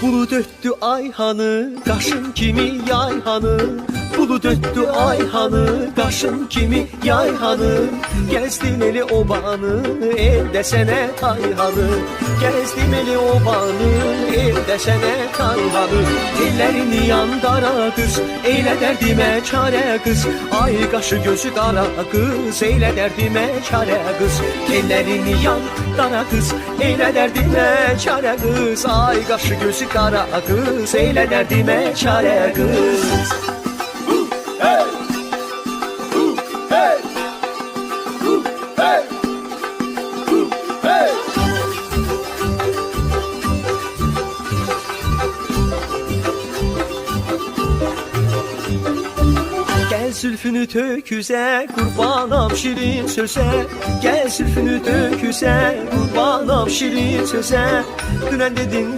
Bulut öttü Ayhan'ı, kaşın kimi yayhanı. Bulut öttü Ayhan'ı, kaşın kimi yayhanı. Gezdim eli obanı, el desene Tayhan'ı. Gezdim eli obanı, el desene Tayhan'ı. Ellerini yandara kız, eyle derdime çare kız. Ay kaşı gözü kara kız, eyle derdime çare kız. Ellerini yandara kız, eyle derdime çare kız. Ay kaşı gözü kara kız, eyle derdime çare kız. Hey! Hey! Hey! Hey! Gel zülfünü töküze, kurbanam şirin söze. Gel zülfünü töküze, kurbanam şirin söze. Dünen dedin